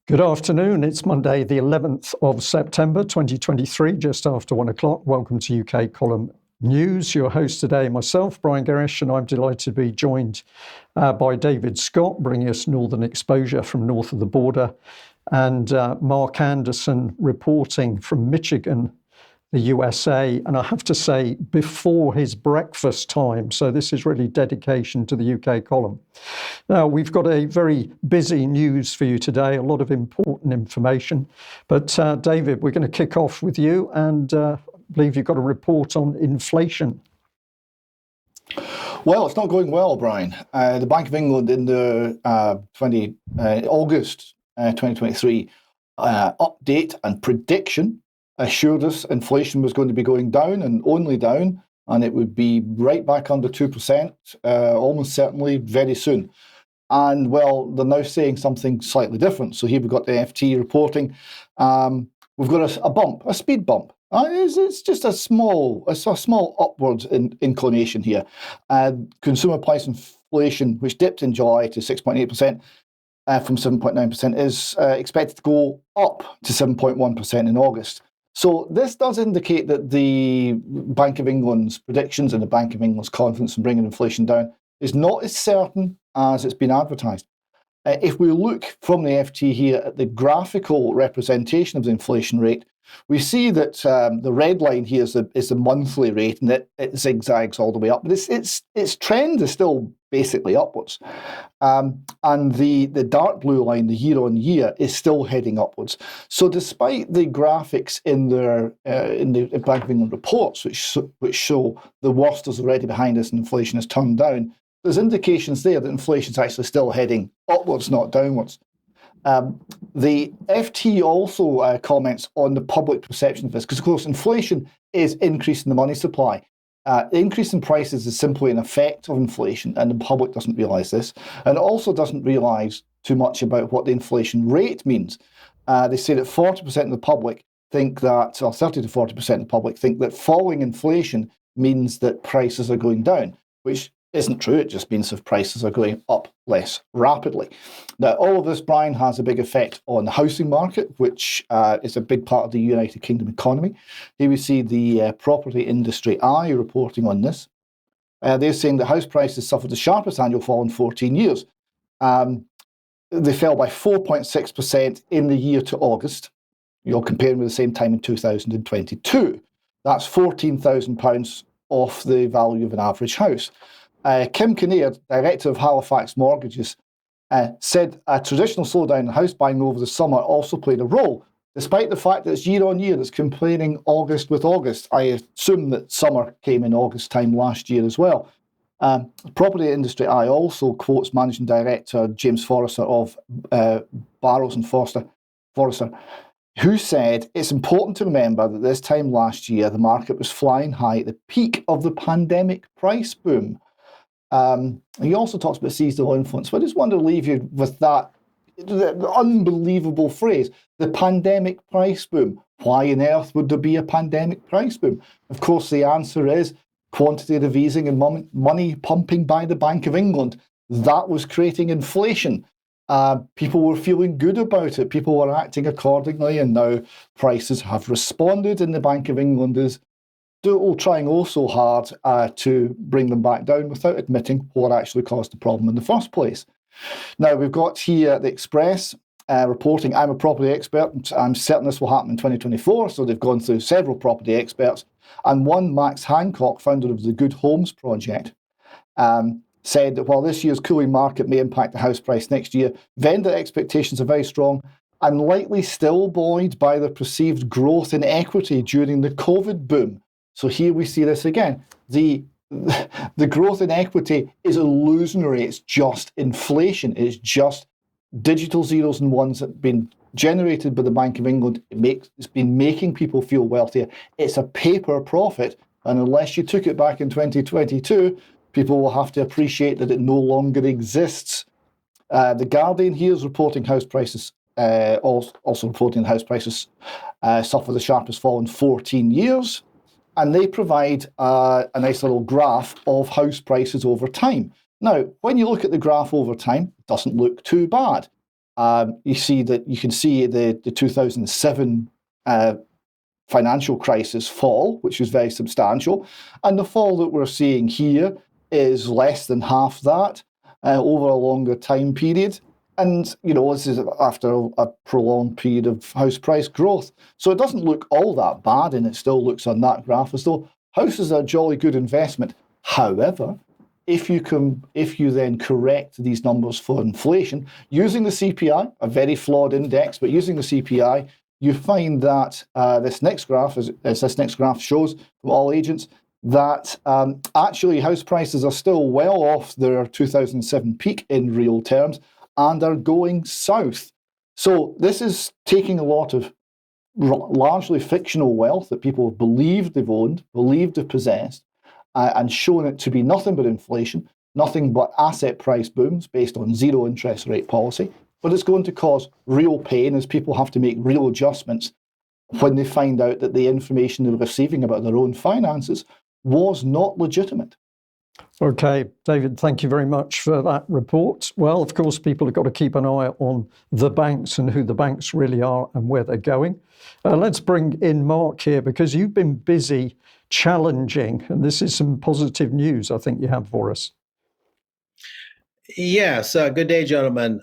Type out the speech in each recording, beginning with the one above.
Good afternoon. It's Monday, the 11th of September, 2023, just after 1 o'clock. Welcome to UK Column News. Your host today, myself, Brian Gerrish, and I'm delighted to be joined by David Scott, bringing us Northern Exposure from north of the border, and Mark Anderson reporting from Michigan, the USA, and I have to say, before his breakfast time. So this is really dedication to the UK column. Now, we've got a very busy news for you today, a lot of important information. But David, we're going to kick off with you, and I believe you've got a report on inflation. Well, it's not going well, Brian. The Bank of England in the August 2023 update and prediction assured us inflation was going to be going down and only down, and it would be right back under 2%, almost certainly very soon. And well, they're now saying something slightly different. So here we've got the FT reporting. We've got a bump, a speed bump. It's just a small upward inclination here. Consumer price inflation, which dipped in July to 6.8%, from 7.9%, is expected to go up to 7.1% in August. So this does indicate that the Bank of England's predictions and the Bank of England's confidence in bringing inflation down is not as certain as it's been advertised. If we look from the FT here at the graphical representation of the inflation rate, we see that the red line here is the monthly rate, and it zigzags all the way up. But its trend is still basically upwards. And the dark blue line, the year on year, is still heading upwards. So despite the graphics in the Bank of England reports, which show the worst is already behind us and inflation has turned down, there's indications there that inflation is actually still heading upwards, not downwards. The FT also comments on the public perception of this, because of course inflation is increasing the money supply. The increase in prices is simply an effect of inflation, and the public doesn't realise this, and also doesn't realise too much about what the inflation rate means. They say that 40% of the public think that, or 30 to 40% of the public think that falling inflation means that prices are going down, which isn't true. It just means if prices are going up less rapidly. Now, all of this, Brian, has a big effect on the housing market, which is a big part of the United Kingdom economy. Here we see the Property Industry Eye reporting on this. They're saying that house prices suffered the sharpest annual fall in 14 years. They fell by 4.6% in the year to August. You're comparing with the same time in 2022. That's £14,000 off the value of an average house. Kim Kinnear, director of Halifax Mortgages, said a traditional slowdown in house buying over the summer also played a role, despite the fact that it's year on year that's comparing August with August. I assume that summer came in August time last year as well. Property Industry Eye also quotes Managing Director James Forrester of Barrows and Forrester, who said it's important to remember that this time last year the market was flying high at the peak of the pandemic price boom. He also talks about seasonal influence, but I just want to leave you with the unbelievable phrase, the pandemic price boom. Why on earth would there be a pandemic price boom? Of course, the answer is quantitative easing and money pumping by the Bank of England. That was creating inflation. People were feeling good about it. People were acting accordingly, and now prices have responded, and the Bank of England is trying also hard to bring them back down without admitting what actually caused the problem in the first place. Now, we've got here the Express reporting, I'm a property expert, and I'm certain this will happen in 2024, so they've gone through several property experts, and one, Max Hancock, founder of the Good Homes Project, said that while this year's cooling market may impact the house price next year, vendor expectations are very strong and likely still buoyed by the perceived growth in equity during the COVID boom. So here we see this again. The growth in equity is illusionary. It's just inflation. It's just digital zeros and ones that have been generated by the Bank of England. It's been making people feel wealthier. It's a paper profit. And unless you took it back in 2022, people will have to appreciate that it no longer exists. The Guardian here is reporting house prices, also reporting house prices suffer the sharpest fall in 14 years. And they provide a nice little graph of house prices over time. Now, when you look at the graph over time, it doesn't look too bad. you can see the 2007 financial crisis fall, which was very substantial. And the fall that we're seeing here is less than half that over a longer time period. And, this is after a prolonged period of house price growth. So it doesn't look all that bad, and it still looks on that graph as though houses are a jolly good investment. However, if you then correct these numbers for inflation, using the CPI, a very flawed index, but using the CPI, you find that this next graph, as this next graph shows from all agents, that actually house prices are still well off their 2007 peak in real terms and are going south. So this is taking a lot of largely fictional wealth that people have believed they've owned, believed they've possessed, and shown it to be nothing but inflation, nothing but asset price booms based on zero interest rate policy. But it's going to cause real pain as people have to make real adjustments when they find out that the information they're receiving about their own finances was not legitimate. Okay, David, thank you very much for that report. Well, of course, people have got to keep an eye on the banks and who the banks really are and where they're going. Let's bring in Mark here, because you've been busy challenging, and this is some positive news I think you have for us. Yes, good day, gentlemen.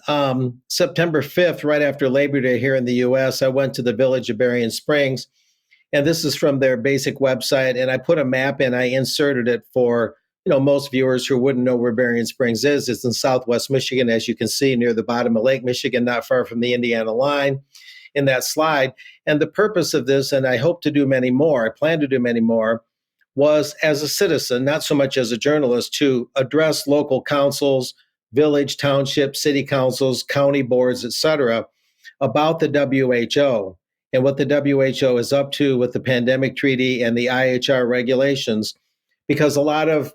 September 5th, right after Labor Day here in the U.S., I went to the village of Berrien Springs, and this is from their basic website, and I put a map in, I inserted it for most viewers who wouldn't know where Berrien Springs is. It's in southwest Michigan, as you can see, near the bottom of Lake Michigan, not far from the Indiana line in that slide. And the purpose of this, and I hope to do many more, I plan to do many more, was as a citizen, not so much as a journalist, to address local councils, village, township, city councils, county boards, etc., about the WHO and what the WHO is up to with the pandemic treaty and the IHR regulations, because a lot of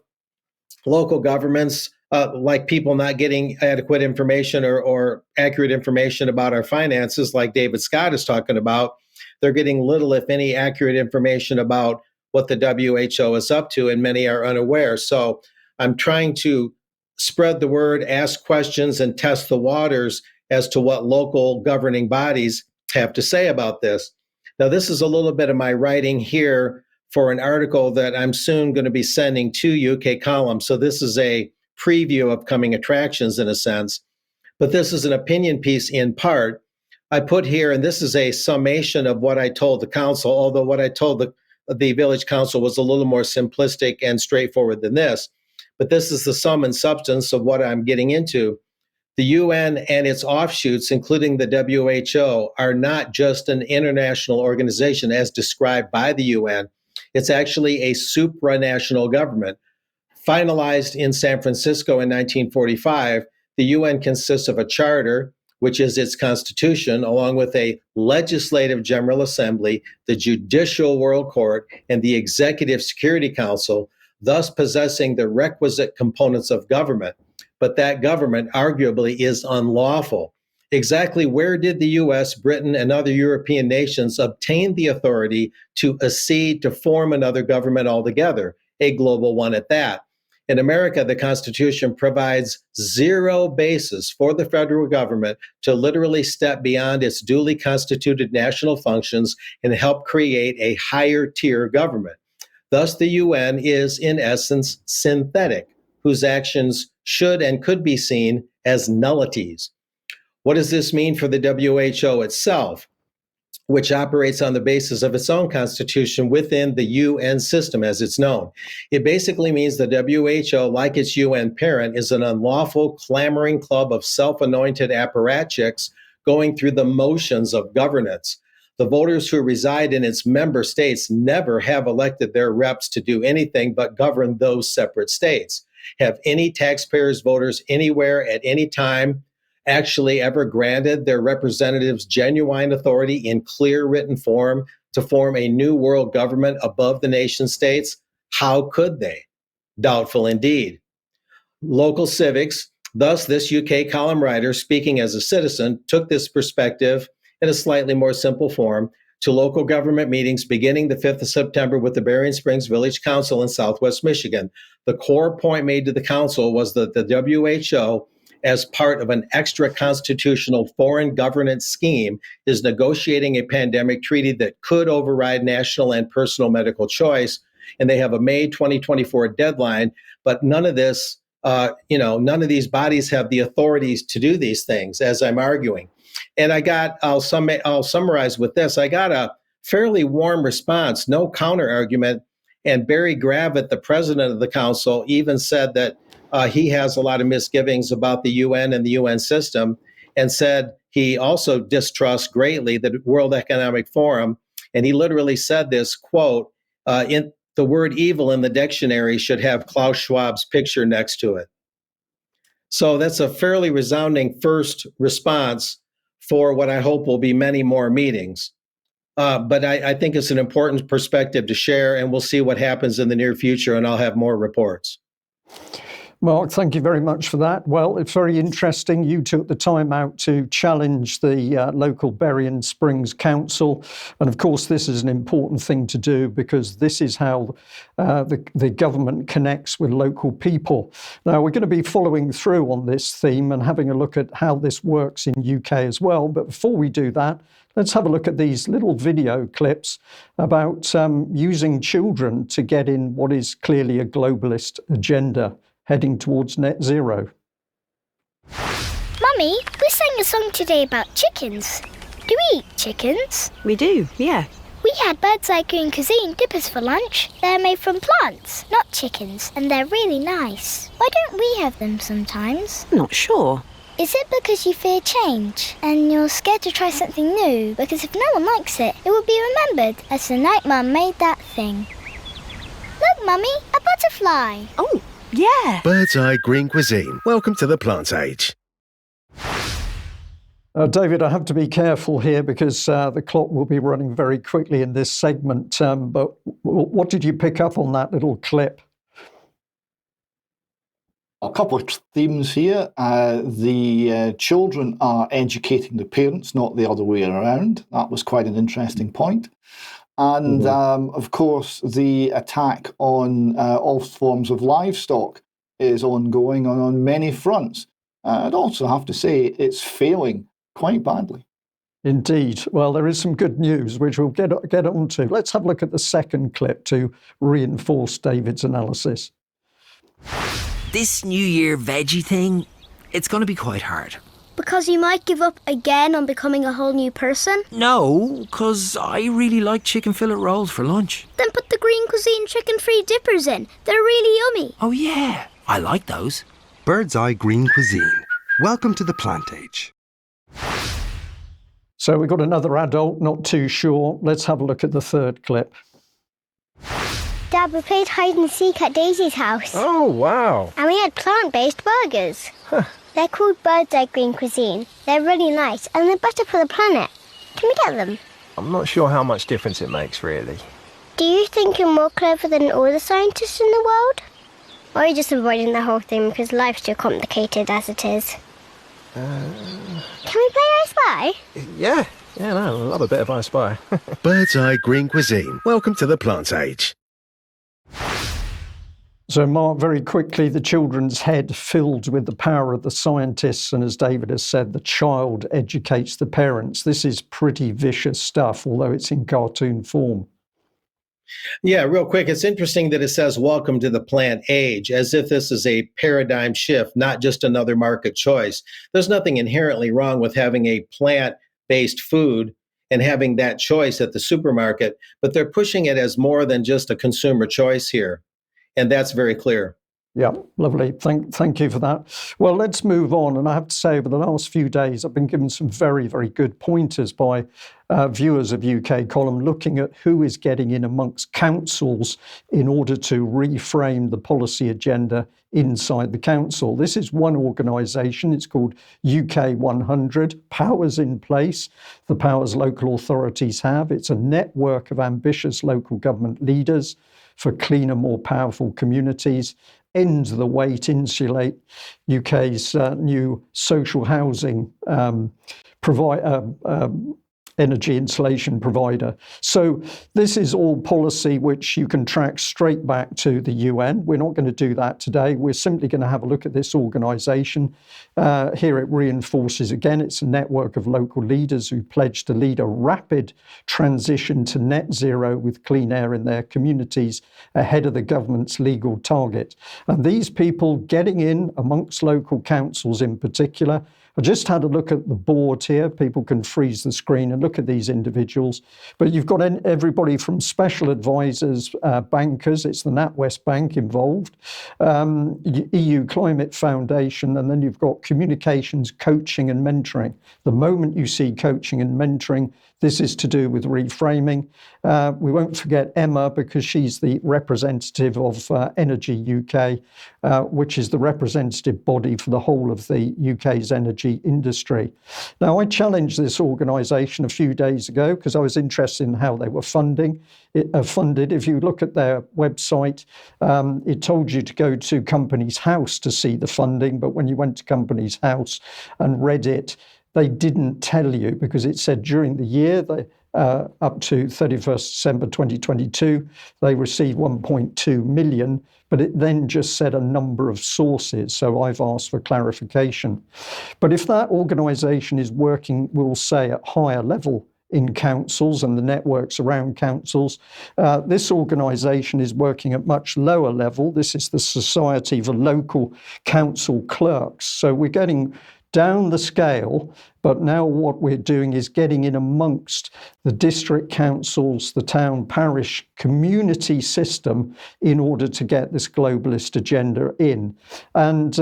local governments, like people not getting adequate information or accurate information about our finances, like David Scott is talking about, they're getting little, if any, accurate information about what the WHO is up to, and many are unaware. So I'm trying to spread the word, ask questions, and test the waters as to what local governing bodies have to say about this. Now, this is a little bit of my writing here for an article that I'm soon going to be sending to UK Column. So this is a preview of coming attractions in a sense, but this is an opinion piece in part. I put here, and this is a summation of what I told the council, although what I told the village council was a little more simplistic and straightforward than this. But this is the sum and substance of what I'm getting into. The UN and its offshoots, including the WHO, are not just an international organization as described by the UN. It's actually a supranational government. Finalized in San Francisco in 1945, the UN consists of a charter, which is its constitution, along with a legislative general assembly, the judicial world court, and the executive security council, thus possessing the requisite components of government. But that government arguably is unlawful. Exactly where did the US, Britain, and other European nations obtain the authority to accede to form another government altogether, a global one at that? In America, the Constitution provides zero basis for the federal government to literally step beyond its duly constituted national functions and help create a higher tier government. Thus, the UN is, in essence, synthetic, whose actions should and could be seen as nullities. What does this mean for the WHO itself, which operates on the basis of its own constitution within the UN system as it's known? It basically means the WHO, like its UN parent, is an unlawful, clamoring club of self-anointed apparatchiks going through the motions of governance. The voters who reside in its member states never have elected their reps to do anything but govern those separate states. Have any taxpayers' voters anywhere at any time actually ever granted their representatives genuine authority in clear written form to form a new world government above the nation states? How could they? Doubtful indeed. Local civics, thus this UK column writer, speaking as a citizen, took this perspective in a slightly more simple form to local government meetings beginning the 5th of September with the Berrien Springs Village Council in Southwest Michigan. The core point made to the council was that the WHO, as part of an extra constitutional foreign governance scheme, is negotiating a pandemic treaty that could override national and personal medical choice. And they have a May 2024 deadline, but none of this, none of these bodies have the authorities to do these things, as I'm arguing. And I'll summarize with this. I got a fairly warm response, no counter argument. And Barry Gravitt, the president of the council, even said that he has a lot of misgivings about the UN and the UN system, and said he also distrusts greatly the World Economic Forum. And he literally said this, quote, in the word evil in the dictionary should have Klaus Schwab's picture next to it. So that's a fairly resounding first response for what I hope will be many more meetings. But I think it's an important perspective to share, and we'll see what happens in the near future, and I'll have more reports. Mark, thank you very much for that. Well, it's very interesting. You took the time out to challenge the local Berrien Springs Council. And of course, this is an important thing to do because this is how the government connects with local people. Now, we're going to be following through on this theme and having a look at how this works in UK as well. But before we do that, let's have a look at these little video clips about using children to get in what is clearly a globalist agenda heading towards net zero. Mummy, we sang a song today about chickens. Do we eat chickens? We do, yeah. We had Bird's Eye Green Cuisine dippers for lunch. They're made from plants, not chickens, and they're really nice. Why don't we have them sometimes? I'm not sure. Is it because you fear change and you're scared to try something new? Because if no one likes it, it will be remembered as the night Mum made that thing. Look, Mummy, a butterfly. Oh, yeah. Bird's Eye Green Cuisine. Welcome to the plant age. David, I have to be careful here because the clock will be running very quickly in this segment. But what did you pick up on that little clip? A couple of themes here. The children are educating the parents, not the other way around. That was quite an interesting point. And of course, the attack on all forms of livestock is ongoing on many fronts. I'd also have to say it's failing quite badly. Indeed. Well, there is some good news, which we'll get on to. Let's have a look at the second clip to reinforce David's analysis. This New Year veggie thing, it's going to be quite hard. Because you might give up again on becoming a whole new person? No, because I really like chicken fillet rolls for lunch. Then put the Green Cuisine chicken-free dippers in. They're really yummy. Oh yeah, I like those. Bird's Eye Green Cuisine. Welcome to the plant age. So we've got another adult, not too sure. Let's have a look at the third clip. Dad, we played hide and seek at Daisy's house. Oh, wow. And we had plant-based burgers. They're called Bird's Eye Green Cuisine. They're really nice and they're better for the planet. Can we get them? I'm not sure how much difference it makes, really. Do you think you're more clever than all the scientists in the world? Or are you just avoiding the whole thing because life's too complicated as it is? Can we play I Spy? Yeah, no, I love a bit of I Spy. Bird's Eye Green Cuisine. Welcome to the plant age. So, Mark, very quickly, the children's head filled with the power of the scientists, and as David has said, the child educates the parents. This is pretty vicious stuff, although it's in cartoon form. Yeah, real quick, it's interesting that it says welcome to the plant age, as if this is a paradigm shift, not just another market choice. There's nothing inherently wrong with having a plant-based food and having that choice at the supermarket, but they're pushing it as more than just a consumer choice here. And that's very clear. Yeah, lovely. Thank you for that. Well, let's move on. And I have to say, over the last few days, I've been given some very, very good pointers by viewers of UK Column, looking at who is getting in amongst councils in order to reframe the policy agenda inside the council. This is one organisation. It's called UK 100, Powers in Place, the powers local authorities have. It's a network of ambitious local government leaders for cleaner, more powerful communities, end the wait, insulate UK's new social housing energy installation provider. So this is all policy which you can track straight back to the UN. We're not going to do that today. We're simply going to have a look at this organisation. Here it reinforces again, it's a network of local leaders who pledge to lead a rapid transition to net zero with clean air in their communities ahead of the government's legal target. And these people getting in amongst local councils in particular. I just had a look at the board here. People can freeze the screen and look at these individuals. But you've got everybody from special advisors, bankers, it's the NatWest Bank involved, EU Climate Foundation, and then you've got communications, coaching and mentoring. The moment you see coaching and mentoring, this is to do with reframing. We won't forget Emma because she's the representative of Energy UK, which is the representative body for the whole of the UK's energy industry. Now, I challenged this organisation a few days ago because I was interested in how they were funded. If you look at their website, it told you to go to Companies House to see the funding, but when you went to Companies House and read it, they didn't tell you because it said during the year, up to 31st December 2022, they received 1.2 million, but it then just said a number of sources. So I've asked for clarification. But if that organisation is working, we'll say, at higher level in councils and the networks around councils, this organisation is working at much lower level. This is the Society for Local Council Clerks. So we're getting down the scale, but now what we're doing is getting in amongst the district councils, the town parish community system in order to get this globalist agenda in. And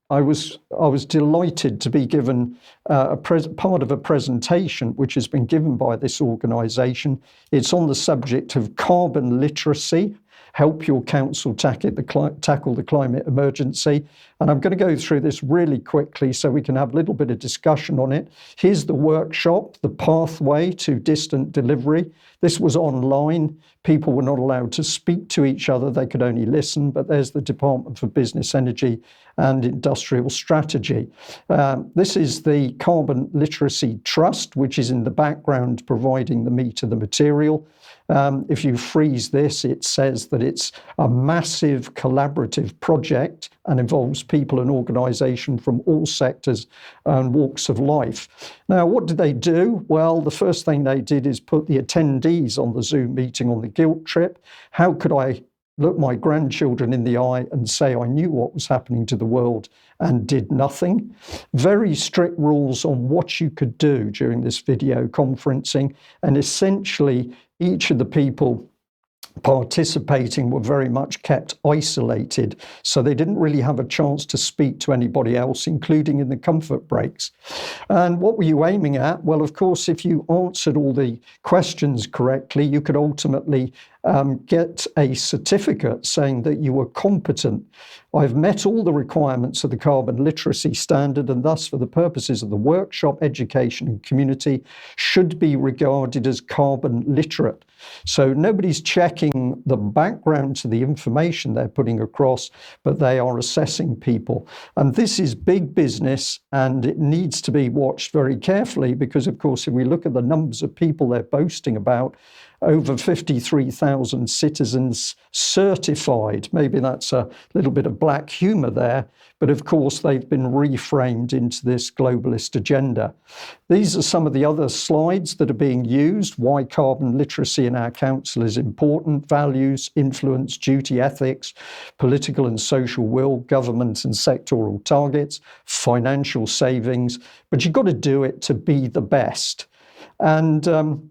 I was delighted to be given part of a presentation which has been given by this organisation. It's on the subject of carbon literacy. Help your council tackle the climate emergency. And I'm going to go through this really quickly so we can have a little bit of discussion on it. Here's the workshop, the pathway to distant delivery. This was online. People were not allowed to speak to each other. They could only listen. But there's the Department for Business, Energy and Industrial Strategy. This is the Carbon Literacy Trust, which is in the background providing the meat of the material. If you freeze this, it says that it's a massive collaborative project and involves people and organisation from all sectors and walks of life. Now, what did they do? Well, the first thing they did is put the attendees on the Zoom meeting on the guilt trip. How could I look my grandchildren in the eye and say I knew what was happening to the world and did nothing? Very strict rules on what you could do during this video conferencing, and essentially each of the people participating were very much kept isolated, so they didn't really have a chance to speak to anybody else, including in the comfort breaks. And what were you aiming at? Well, of course, if you answered all the questions correctly, you could ultimately get a certificate saying that you were competent. I've met all the requirements of the carbon literacy standard, and thus for the purposes of the workshop, education and community should be regarded as carbon literate. So nobody's checking the background to the information they're putting across, but they are assessing people. And this is big business, and it needs to be watched very carefully because, of course, if we look at the numbers of people they're boasting about, over 53,000 citizens certified. Maybe that's a little bit of black humour there, but of course they've been reframed into this globalist agenda. These are some of the other slides that are being used. Why carbon literacy in our council is important: values, influence, duty, ethics, political and social will, government and sectoral targets, financial savings. But you've got to do it to be the best. And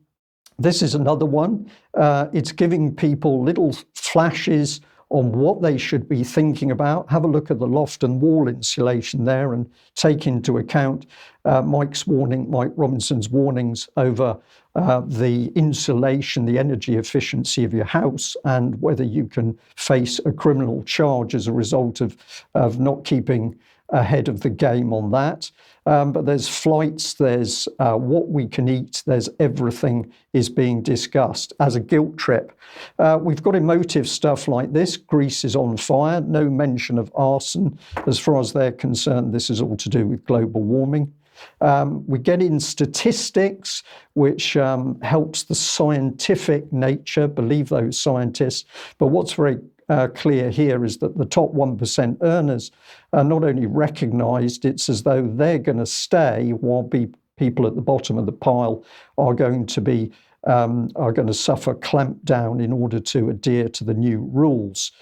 this is another one. It's giving people little flashes on what they should be thinking about. Have a look at the loft and wall insulation there and take into account Mike Robinson's warnings over the insulation, the energy efficiency of your house, and whether you can face a criminal charge as a result of not keeping ahead of the game on that. But there's flights, there's what we can eat, there's everything is being discussed as a guilt trip. We've got emotive stuff like this. Greece is on fire, no mention of arson. As far as they're concerned, this is all to do with global warming. We get in statistics, which helps the scientific nature, believe those scientists. But what's very clear here is that the top 1% earners are not only recognised, it's as though they're going to stay while people at the bottom of the pile are going to suffer clampdown in order to adhere to the new rules.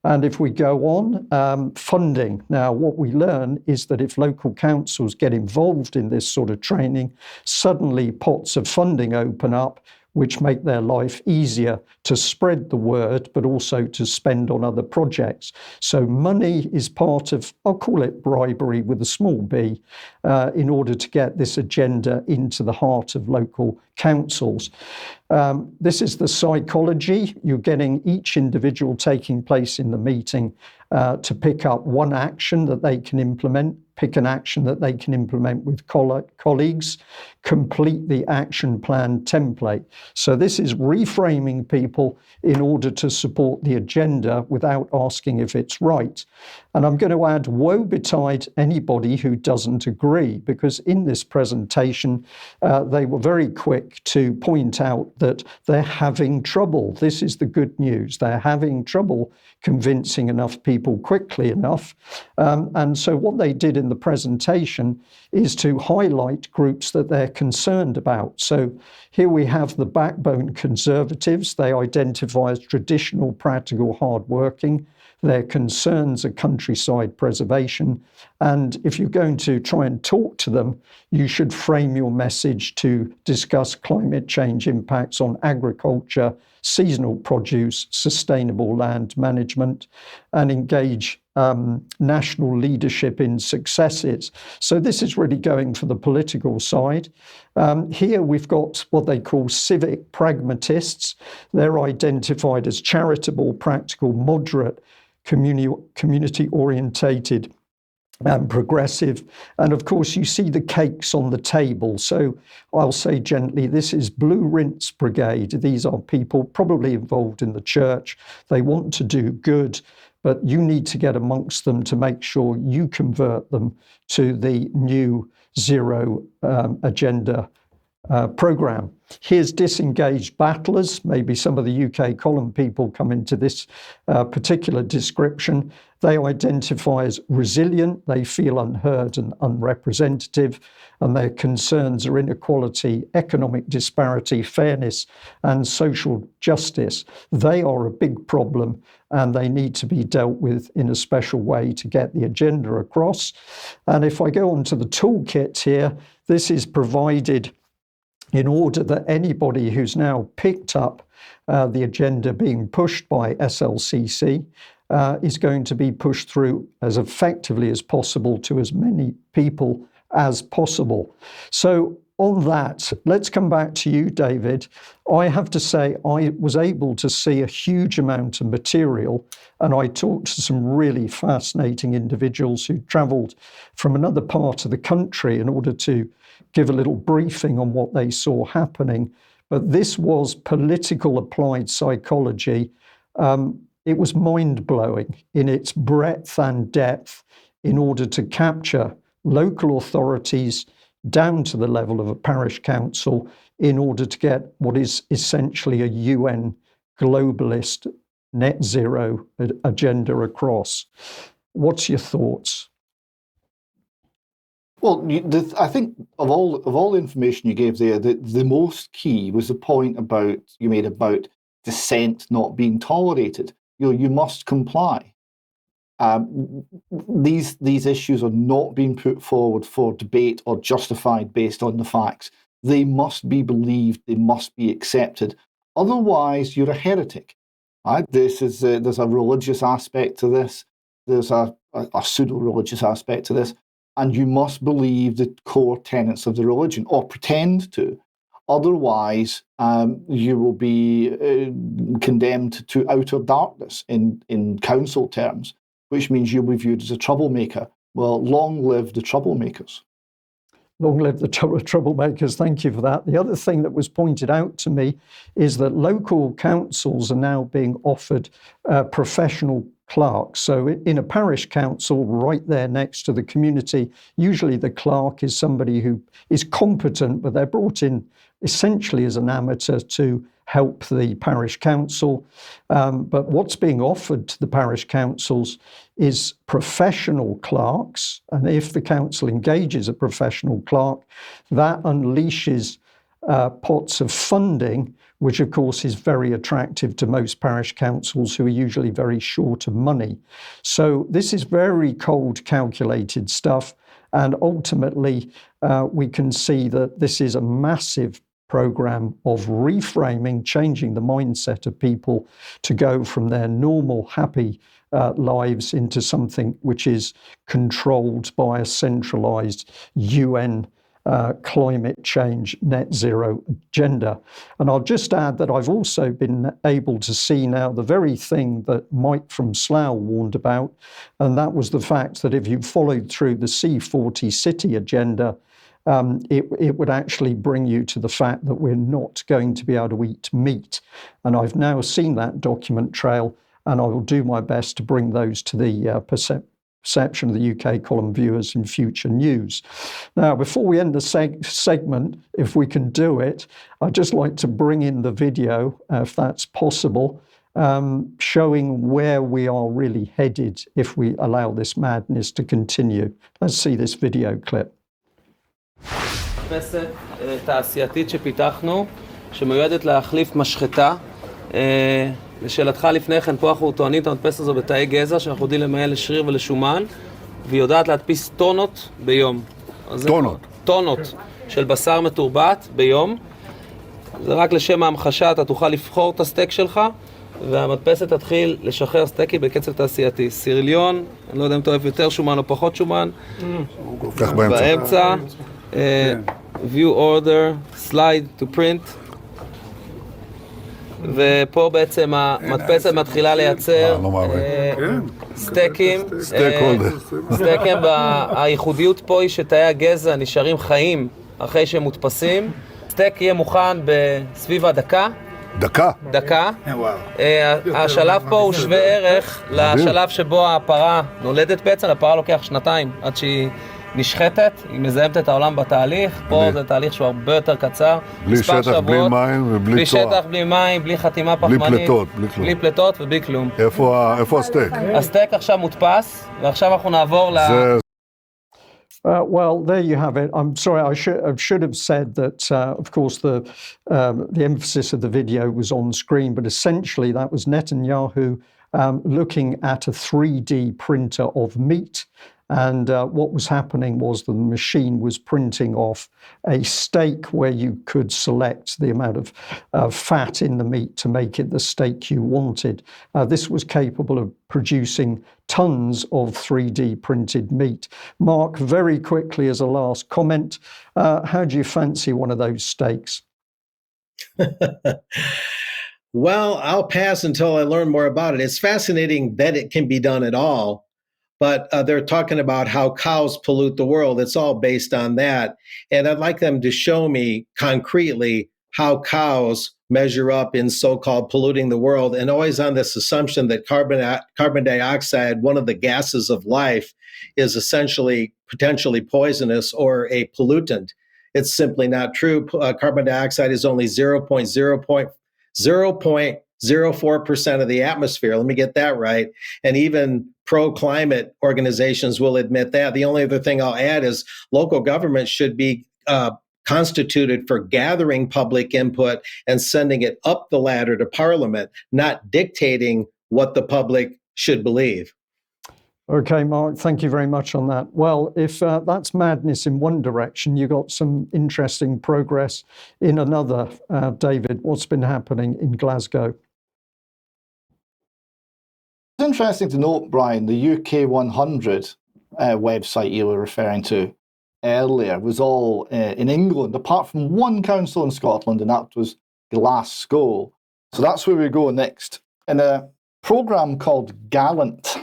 And if we go on, funding. Now, what we learn is that if local councils get involved in this sort of training, suddenly pots of funding open up, which make their life easier to spread the word, but also to spend on other projects. So money is part of, I'll call it bribery with a small b, in order to get this agenda into the heart of local councils. This is the psychology. You're getting each individual taking place in the meeting to pick up one action that they can implement, pick an action that they can implement with colleagues, complete the action plan template. So this is reframing people in order to support the agenda without asking if it's right. And I'm going to add, woe betide anybody who doesn't agree, because in this presentation, they were very quick to point out that they're having trouble. This is the good news. They're having trouble convincing enough people quickly enough. And so what they did in the presentation is to highlight groups that they're concerned about. So here we have the backbone conservatives. They identify as traditional, practical, hardworking. Their concerns are countryside preservation. And if you're going to try and talk to them, you should frame your message to discuss climate change impacts on agriculture, seasonal produce, sustainable land management, and engage national leadership in successes. So this is really going for the political side. Here we've got what they call civic pragmatists. They're identified as charitable, practical, moderate, community-orientated and progressive. And of course, you see the cakes on the table. So I'll say gently, this is Blue Rinse Brigade. These are people probably involved in the church. They want to do good, but you need to get amongst them to make sure you convert them to the new zero agenda programme. Here's disengaged battlers. Maybe some of the UK column people come into this particular description. They identify as resilient, they feel unheard and unrepresentative, and their concerns are inequality, economic disparity, fairness, and social justice. They are a big problem, and they need to be dealt with in a special way to get the agenda across. And if I go on to the toolkit here, this is provided in order that anybody who's now picked up the agenda being pushed by SLCC is going to be pushed through as effectively as possible to as many people as possible. So on that, let's come back to you, David. I have to say, I was able to see a huge amount of material, and I talked to some really fascinating individuals who travelled from another part of the country in order to give a little briefing on what they saw happening. But this was political applied psychology. It was mind-blowing in its breadth and depth in order to capture local authorities down to the level of a parish council in order to get what is essentially a UN globalist net zero agenda across. What's your thoughts? Well, I think of all the information you gave there, the most key was the point you made about dissent not being tolerated. You must comply. These issues are not being put forward for debate or justified based on the facts. They must be believed. They must be accepted. Otherwise, you're a heretic. Right? There's a religious aspect to this. There's a pseudo-religious aspect to this. And you must believe the core tenets of the religion, or pretend to. Otherwise, you will be condemned to outer darkness in council terms, which means you'll be viewed as a troublemaker. Well, long live the troublemakers. Long live the troublemakers. Thank you for that. The other thing that was pointed out to me is that local councils are now being offered professional clerks. So in a parish council, right there next to the community, usually the clerk is somebody who is competent, but they're brought in essentially as an amateur to help the parish council. But what's being offered to the parish councils is professional clerks. And if the council engages a professional clerk, that unleashes pots of funding, which of course is very attractive to most parish councils who are usually very short of money. So this is very cold, calculated stuff. And ultimately, we can see that this is a massive program of reframing, changing the mindset of people to go from their normal, happy lives into something which is controlled by a centralized UN climate change net zero agenda. And I'll just add that I've also been able to see now the very thing that Mike from Slough warned about, and that was the fact that if you followed through the C40 city agenda, it would actually bring you to the fact that we're not going to be able to eat meat. And I've now seen that document trail, and I will do my best to bring those to the perception of the UK column viewers in future news. Now, before we end the segment, if we can do it, I'd just like to bring in the video, if that's possible, showing where we are really headed if we allow this madness to continue. Let's see this video clip. מדפסת תעשייתית שפיתחנו, שמיועדת להחליף משחטה. לשאלתך לפני כן, פה אנחנו טוענים את המדפסת הזו בתאי גזע, שאנחנו יודעים למעל לשריר ולשומן, והיא יודעת להדפיס טונות ביום. טונות? טונות של בשר מתורבת ביום. זה רק לשם ההמחשה, אתה תוכל לבחור את הסטייק שלך, והמדפסת תתחיל לשחרר סטייקים בקצב תעשייתי. סיריליון, אני לא יודע אם אתה אוהב יותר שומן או פחות שומן. כך באמצע. view order, slide to print, ופה בעצם המדפסת מתחילה לייצר סטייקים. סטייקים, הייחודיות פה היא שתאי הגזע נשארים חיים אחרי שהם מודפסים. סטייק יהיה מוכן בסביב הדקה. דקה. השלב פה הוא שווה ערך לשלב שבו הפרה נולדת בעצם. הפרה לוקח 2 עד שהיא נשחטת, היא מזהמת את העולם בתהליך. פה זה תהליך שהוא הרבה יותר קצר. בלי שטח, בלי מים ובלי בלי שטח, בלי מים, בלי חתימה פחמנית. בלי פלטות ובלי כלום. איפה הסטייק? הסטייק עכשיו מודפס, ועכשיו אנחנו נעבור well, there you have it. I'm sorry, I should have said that, of course, the emphasis of the video was on screen, but essentially that was Netanyahu looking at a 3D printer of meat. And what was happening was the machine was printing off a steak where you could select the amount of fat in the meat to make it the steak you wanted. This was capable of producing tons of 3D printed meat. Mark, very quickly as a last comment, how do you fancy one of those steaks? Well, I'll pass until I learn more about it. It's fascinating that it can be done at all. But they're talking about how cows pollute the world. It's all based on that. And I'd like them to show me concretely how cows measure up in so-called polluting the world, and always on this assumption that carbon dioxide, one of the gases of life, is essentially potentially poisonous or a pollutant. It's simply not true. Carbon dioxide is only 0.04% of the atmosphere. Let me get that right. And even pro-climate organizations will admit that. The only other thing I'll add is local governments should be constituted for gathering public input and sending it up the ladder to Parliament, not dictating what the public should believe. Okay, Mark, thank you very much on that. Well, if that's madness in one direction, you got some interesting progress in another. David, what's been happening in Glasgow? It's interesting to note, Brian, the UK 100 website you were referring to earlier was all in England, apart from one council in Scotland, and that was Glasgow. So that's where we go next, in a programme called Gallant.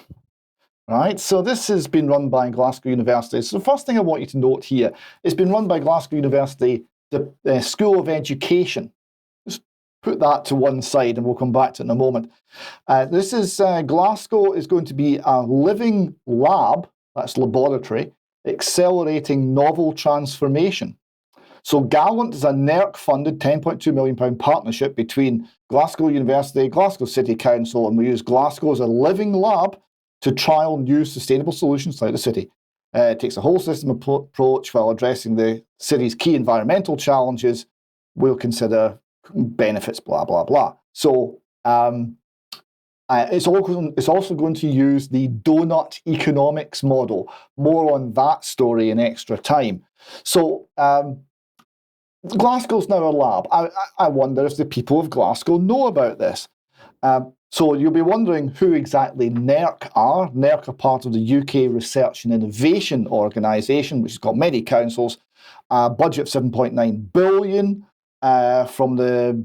Right, so this has been run by Glasgow University. So the first thing I want you to note here, it's been run by Glasgow University, the School of Education. put that to one side, and we'll come back to it in a moment. This is Glasgow is going to be a living lab, that's laboratory, accelerating novel transformation. So Gallant is a NERC-funded £10.2 million partnership between Glasgow University, Glasgow City Council, and we use Glasgow as a living lab to trial new sustainable solutions throughout the city. It takes a whole system approach while addressing the city's key environmental challenges. We'll consider benefits, blah, blah, blah. So it's also going to use the donut economics model. More on that story in extra time. So Glasgow's now a lab. I wonder if the people of Glasgow know about this. So you'll be wondering who exactly NERC are. NERC are part of the UK Research and Innovation Organisation, which has got many councils, a budget of £7.9 billion from the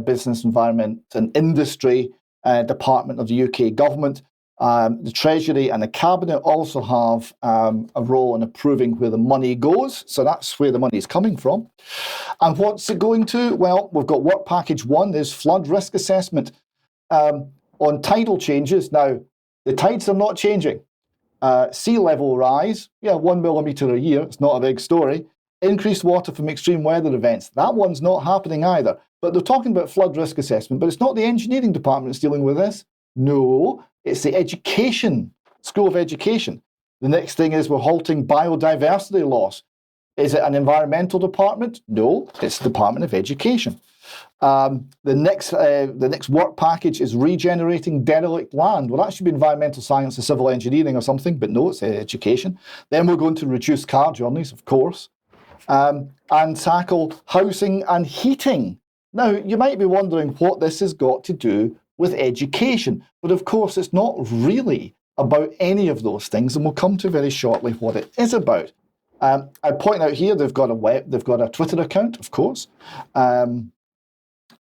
Business, Environment and Industry Department of the UK government. The Treasury and the Cabinet also have a role in approving where the money goes. So that's where the money is coming from. And what's it going to? Well, we've got work package 1 is flood risk assessment. On tidal changes, now the tides are not changing. Sea level rise, 1 millimetre a year, it's not a big story. Increased water from extreme weather events, that one's not happening either. But they're talking about flood risk assessment, but it's not the engineering department that's dealing with this. No, it's the education, School of Education. The next thing is we're halting biodiversity loss. Is it an environmental department? No, it's the Department of Education. The next work package is regenerating derelict land. Well, that should be environmental science or civil engineering or something, but no, it's education. Then we're going to reduce car journeys, of course, and tackle housing and heating. Now, you might be wondering what this has got to do with education, but of course it's not really about any of those things, and we'll come to very shortly what it is about. I point out here they've got a Twitter account, of course, and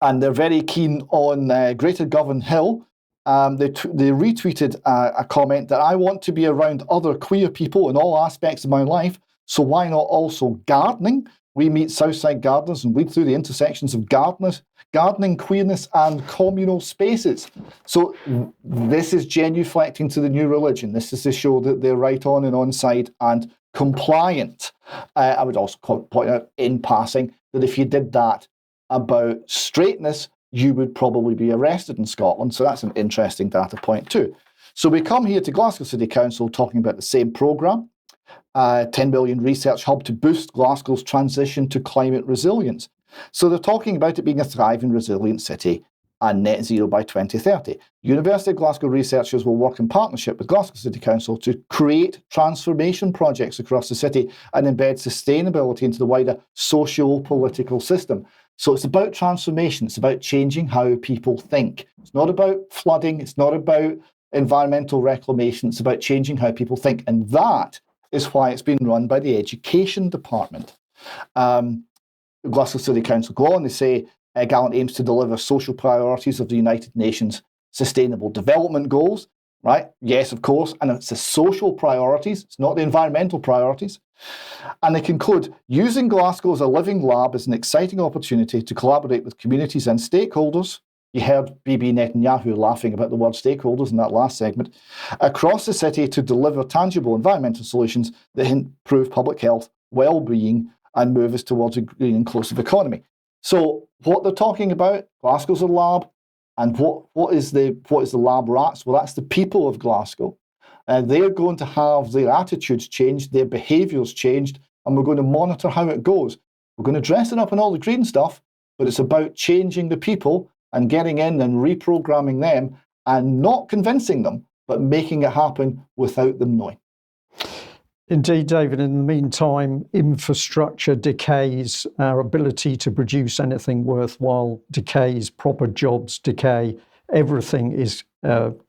they're very keen on Greater Govan Hill. They retweeted a comment that I want to be around other queer people in all aspects of my life, so why not also gardening? We meet Southside gardeners and weed through the intersections of gardening, queerness, and communal spaces. So this is genuflecting to the new religion. This is to show that they're right on and onside and compliant. I would also point out in passing that if you did that about straightness, you would probably be arrested in Scotland. So that's an interesting data point too. So we come here to Glasgow City Council talking about the same programme. 10 million research hub to boost Glasgow's transition to climate resilience. So they're talking about it being a thriving, resilient city and net zero by 2030. University of Glasgow researchers will work in partnership with Glasgow City Council to create transformation projects across the city and embed sustainability into the wider socio-political system. So it's about transformation. It's about changing how people think. It's not about flooding. It's not about environmental reclamation. It's about changing how people think. And that is why it's been run by the Education Department. Glasgow City Council go on, they say Gallant aims to deliver social priorities of the United Nations Sustainable Development Goals, right? Yes, of course, and it's the social priorities, it's not the environmental priorities. And they conclude, using Glasgow as a living lab is an exciting opportunity to collaborate with communities and stakeholders. You heard Bibi Netanyahu laughing about the word stakeholders in that last segment, across the city to deliver tangible environmental solutions that improve public health, well-being, and move us towards a green inclusive economy. So what they're talking about, Glasgow's a lab, and what is the lab rats? Well, that's the people of Glasgow. They're going to have their attitudes changed, their behaviours changed, and we're going to monitor how it goes. We're going to dress it up in all the green stuff, but it's about changing the people and getting in and reprogramming them and not convincing them, but making it happen without them knowing. Indeed, David. In the meantime, infrastructure decays, our ability to produce anything worthwhile decays, proper jobs decay, everything is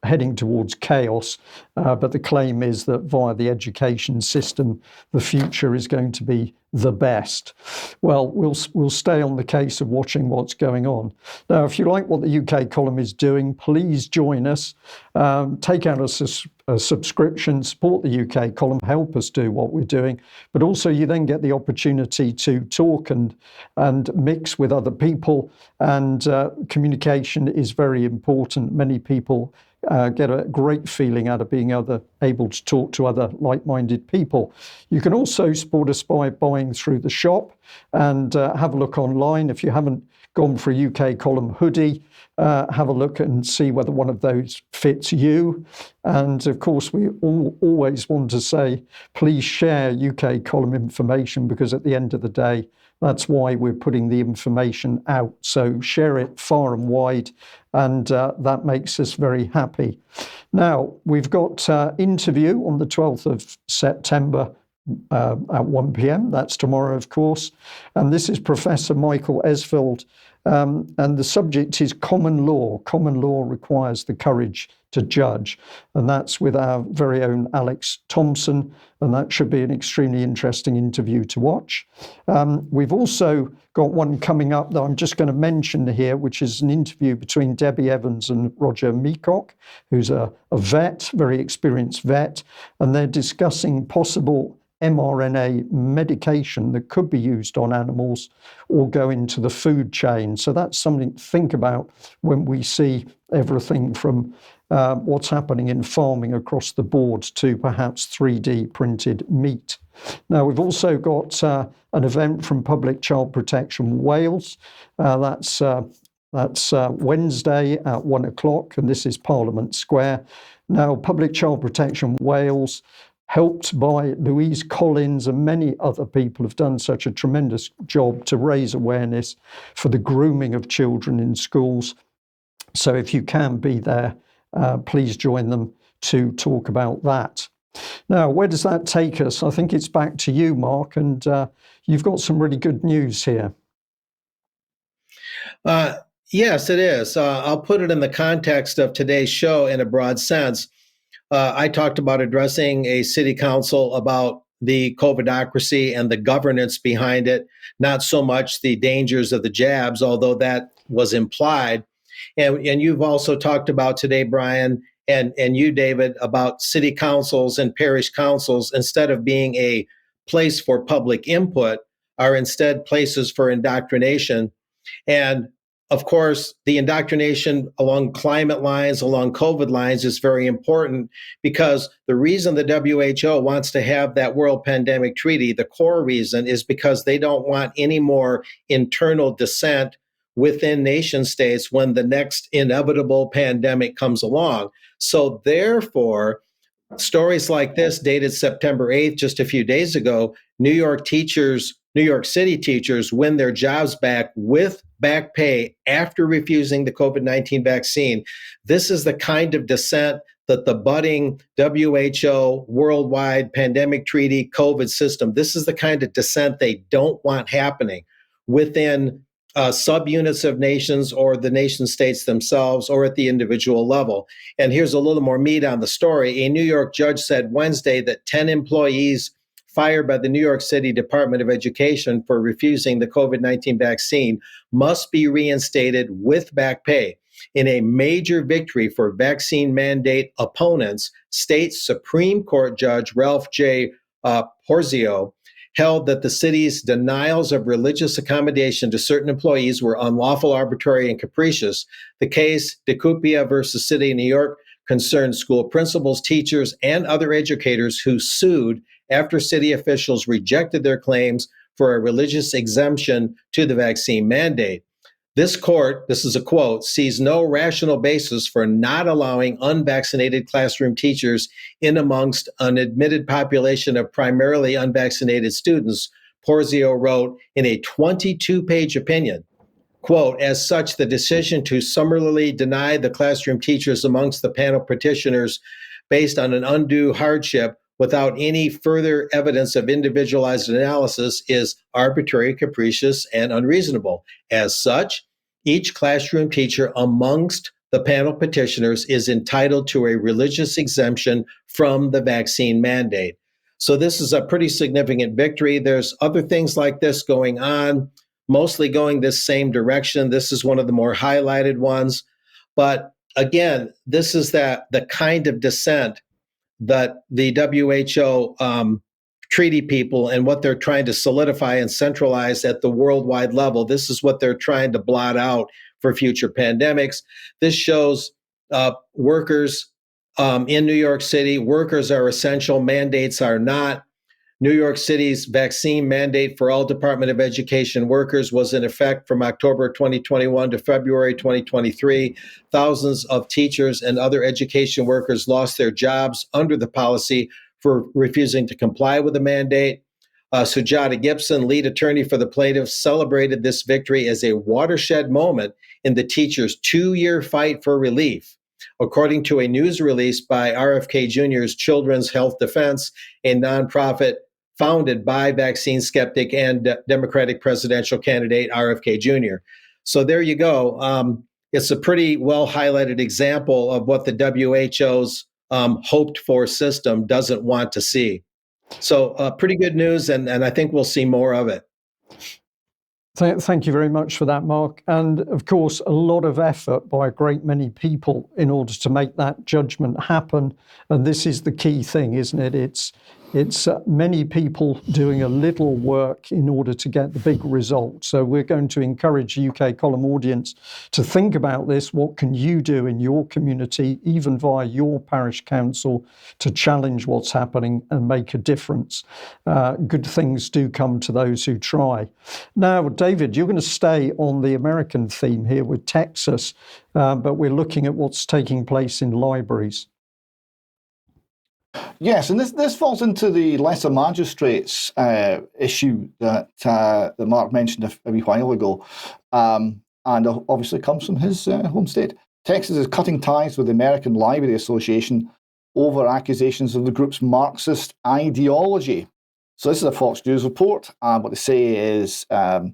heading towards chaos. But the claim is that via the education system, the future is going to be the best. Well, we'll stay on the case of watching what's going on. Now, if you like what the UK column is doing, please join us. Take out a subscription, support the UK column, help us do what we're doing. But also you then get the opportunity to talk and mix with other people. And communication is very important. Many people get a great feeling out of being able to talk to other like-minded people. You can also support us by buying through the shop and have a look online. If you haven't gone for a UK column hoodie, have a look and see whether one of those fits you. And of course, we always want to say, please share UK column information, because at the end of the day, that's why we're putting the information out. So share it far and wide, and that makes us very happy. Now, we've got interview on the 12th of September at 1 p.m. That's tomorrow, of course. And this is Professor Michael Esveld. And the subject is common law. Common law requires the courage to judge. And that's with our very own Alex Thompson. And that should be an extremely interesting interview to watch. We've also got one coming up that I'm just going to mention here, which is an interview between Debbie Evans and Roger Meacock, who's a vet, very experienced vet. And they're discussing possible mRNA medication that could be used on animals or go into the food chain. So that's something to think about when we see everything from what's happening in farming across the board to perhaps 3D printed meat. Now, we've also got an event from Public Child Protection Wales. That's Wednesday at 1 o'clock, and this is Parliament Square. Now, Public Child Protection Wales, helped by Louise Collins and many other people, have done such a tremendous job to raise awareness for the grooming of children in schools. So if you can be there, please join them to talk about that. Now, where does that take us? I think it's back to you, Mark, and you've got some really good news here. Yes, it is. I'll put it in the context of today's show in a broad sense. I talked about addressing a city council about the COVIDocracy and the governance behind it, not so much the dangers of the jabs, although that was implied. And you've also talked about today, Brian, and you, David, about city councils and parish councils, instead of being a place for public input, are instead places for indoctrination. And of course, the indoctrination along climate lines, along COVID lines is very important, because the reason the WHO wants to have that World Pandemic Treaty, the core reason, is because they don't want any more internal dissent within nation states when the next inevitable pandemic comes along. So therefore, stories like this, dated September 8th, just a few days ago, New York City teachers win their jobs back with back pay after refusing the COVID-19 vaccine. This is the kind of dissent that the budding WHO worldwide pandemic treaty COVID system, this is the kind of dissent they don't want happening within subunits of nations or the nation states themselves or at the individual level. And here's a little more meat on the story. A New York judge said Wednesday that 10 employees fired by the New York City Department of Education for refusing the COVID-19 vaccine must be reinstated with back pay. In a major victory for vaccine mandate opponents, state Supreme Court Judge Ralph J. Porzio held that the city's denials of religious accommodation to certain employees were unlawful, arbitrary, and capricious. The case, DeCupia versus City of New York, concerned school principals, teachers, and other educators who sued after city officials rejected their claims for a religious exemption to the vaccine mandate. This court, this is a quote, sees no rational basis for not allowing unvaccinated classroom teachers in amongst an admitted population of primarily unvaccinated students, Porzio wrote in a 22-page opinion. Quote, as such, the decision to summarily deny the classroom teachers amongst the panel petitioners based on an undue hardship without any further evidence of individualized analysis is arbitrary, capricious, and unreasonable. As such, each classroom teacher amongst the panel petitioners is entitled to a religious exemption from the vaccine mandate. So this is a pretty significant victory. There's other things like this going on, mostly going this same direction. This is one of the more highlighted ones. But again, this is the kind of dissent that the WHO treaty people and what they're trying to solidify and centralize at the worldwide level. This is what they're trying to blot out for future pandemics. This shows workers in New York City. Workers are essential, mandates are not. New York City's vaccine mandate for all Department of Education workers was in effect from October 2021 to February 2023. Thousands of teachers and other education workers lost their jobs under the policy for refusing to comply with the mandate. Sujata Gibson, lead attorney for the plaintiffs, celebrated this victory as a watershed moment in the teachers' 2-year fight for relief. According to a news release by RFK Jr.'s Children's Health Defense, a nonprofit founded by vaccine skeptic and Democratic presidential candidate RFK Jr. So there you go. It's a pretty well highlighted example of what the WHO's hoped for system doesn't want to see. So pretty good news, and I think we'll see more of it. Thank you very much for that, Mark. And of course, a lot of effort by a great many people in order to make that judgment happen. And this is the key thing, isn't it? It's many people doing a little work in order to get the big result. So we're going to encourage the UK column audience to think about this. What can you do in your community, even via your parish council, to challenge what's happening and make a difference? Good things do come to those who try. Now, David, you're going to stay on the American theme here with Texas, but we're looking at what's taking place in libraries. Yes, and this falls into the lesser magistrates issue that Mark mentioned a wee while ago, and obviously comes from his home state. Texas is cutting ties with the American Library Association over accusations of the group's Marxist ideology. So this is a Fox News report, and what they say is Brian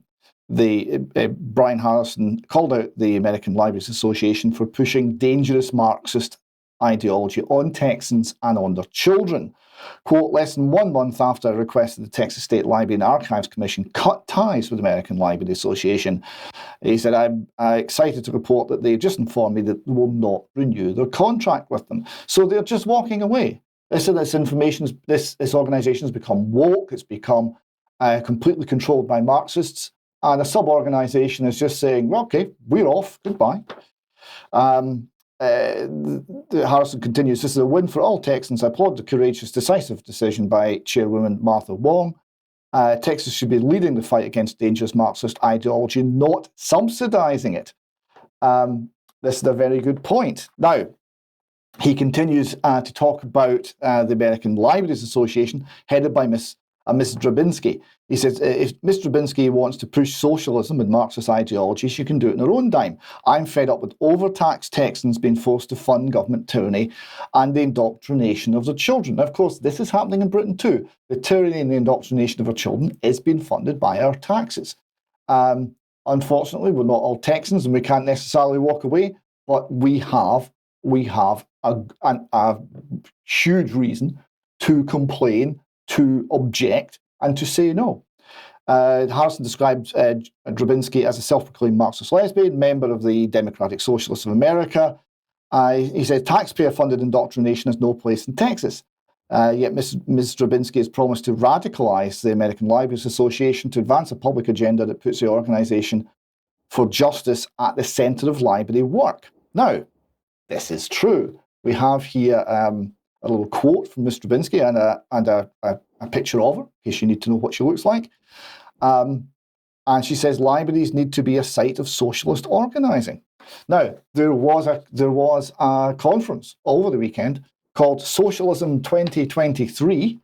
Harrison called out the American Libraries Association for pushing dangerous Marxist ideology on Texans and on their children. Quote, less than 1 month after I requested the Texas State Library and Archives Commission cut ties with the American Library Association, he said, I'm excited to report that they've just informed me that they will not renew their contract with them. So they're just walking away. They said this organisation has become woke, it's become completely controlled by Marxists, and a sub-organisation is just saying, well, okay, we're off, goodbye. Harrison continues, this is a win for all Texans. I applaud the courageous, decisive decision by Chairwoman Martha Wong. Texas should be leading the fight against dangerous Marxist ideology, not subsidizing it. This is a very good point. Now, he continues to talk about the American Libraries Association, headed by Ms. Drabinski. He says, if Ms. Drabinski wants to push socialism and Marxist ideology, she can do it in her own dime. I'm fed up with overtaxed Texans being forced to fund government tyranny and the indoctrination of their children. Now, of course, this is happening in Britain too. The tyranny and the indoctrination of our children is being funded by our taxes. Unfortunately, we're not all Texans and we can't necessarily walk away, but we have a huge reason to complain, to object, and to say no. Harrison described Drabinski as a self-proclaimed Marxist lesbian, member of the Democratic Socialists of America. He said taxpayer-funded indoctrination has no place in Texas. Yet Ms. Drabinski has promised to radicalize the American Libraries Association to advance a public agenda that puts the organization for justice at the center of library work. Now, this is true. We have here a little quote from Ms. Drabinski and a picture of her, in case you need to know what she looks like. And she says libraries need to be a site of socialist organizing. Now, there was a conference over the weekend called Socialism 2023.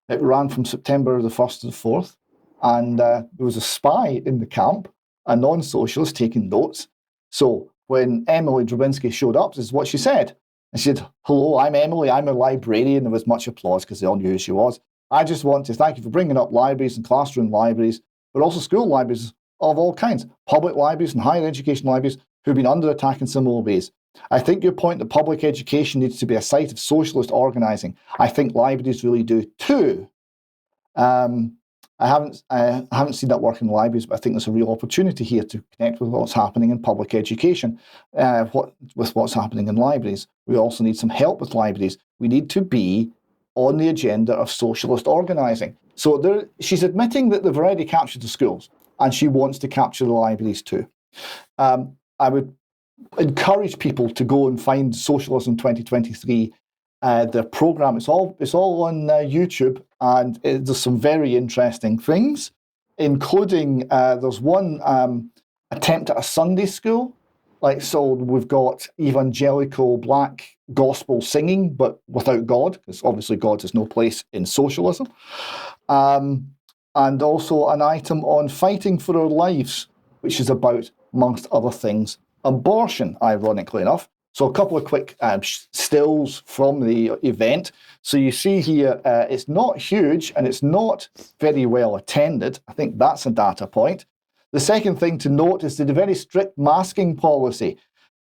It ran from September the 1st to the 4th. And there was a spy in the camp, a non-socialist, taking notes. So when Emily Drabinski showed up, this is what she said. And she said, hello, I'm Emily, I'm a librarian. There was much applause because they all knew who she was. I just want to thank you for bringing up libraries and classroom libraries, but also school libraries of all kinds, public libraries and higher education libraries who've been under attack in similar ways. I think your point that public education needs to be a site of socialist organising, I think libraries really do too. I haven't seen that work in libraries, but I think there's a real opportunity here to connect with what's happening in public education, with what's happening in libraries. We also need some help with libraries. We need to be on the agenda of socialist organising. So she's admitting that they've already captured the schools, and she wants to capture the libraries too. I would encourage people to go and find Socialism 2023. The program, it's all on YouTube, and there's some very interesting things, including there's one attempt at a Sunday school. So we've got evangelical black gospel singing, but without God, because obviously God has no place in socialism. And also an item on fighting for our lives, which is about, amongst other things, abortion, ironically enough. So a couple of quick stills from the event. So you see here, it's not huge and it's not very well attended. I think that's a data point. The second thing to note is the very strict masking policy.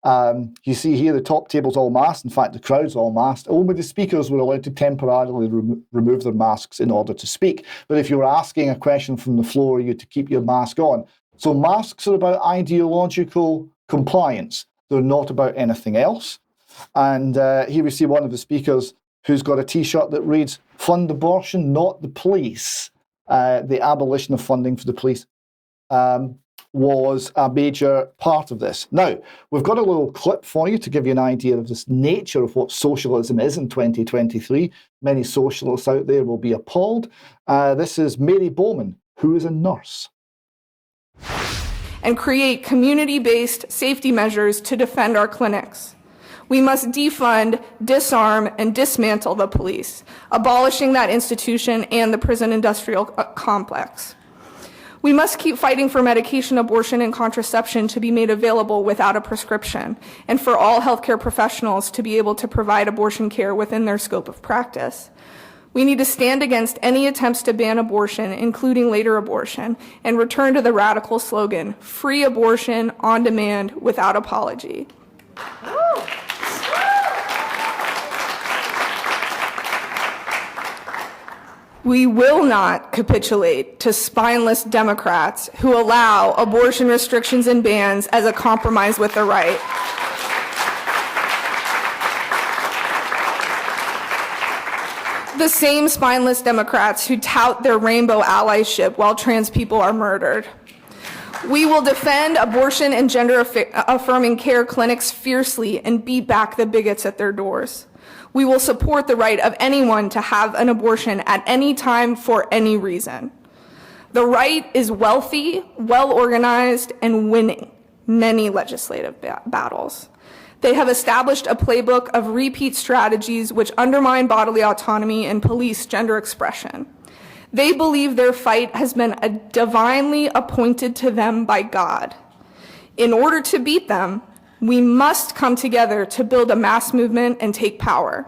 You see here the top table's all masked. In fact, the crowd's all masked. Only the speakers were allowed to temporarily remove their masks in order to speak. But if you were asking a question from the floor, you had to keep your mask on. So masks are about ideological compliance. They're not about anything else. And here we see one of the speakers who's got a T-shirt that reads, "Fund abortion, not the police." The abolition of funding for the police was a major part of this. Now, we've got a little clip for you to give you an idea of this nature of what socialism is in 2023. Many socialists out there will be appalled. This is Mary Bowman, who is a nurse. And create community-based safety measures to defend our clinics. We must defund, disarm, and dismantle the police, abolishing that institution and the prison industrial complex. We must keep fighting for medication, abortion, and contraception to be made available without a prescription, and for all healthcare professionals to be able to provide abortion care within their scope of practice. We need to stand against any attempts to ban abortion, including later abortion, and return to the radical slogan, free abortion on demand without apology. We will not capitulate to spineless Democrats who allow abortion restrictions and bans as a compromise with the right. The same spineless Democrats who tout their rainbow allyship while trans people are murdered. We will defend abortion and gender-affirming care clinics fiercely and beat back the bigots at their doors. We will support the right of anyone to have an abortion at any time for any reason. The right is wealthy, well-organized, and winning many legislative battles. They have established a playbook of repeat strategies which undermine bodily autonomy and police gender expression. They believe their fight has been divinely appointed to them by God. In order to beat them, we must come together to build a mass movement and take power.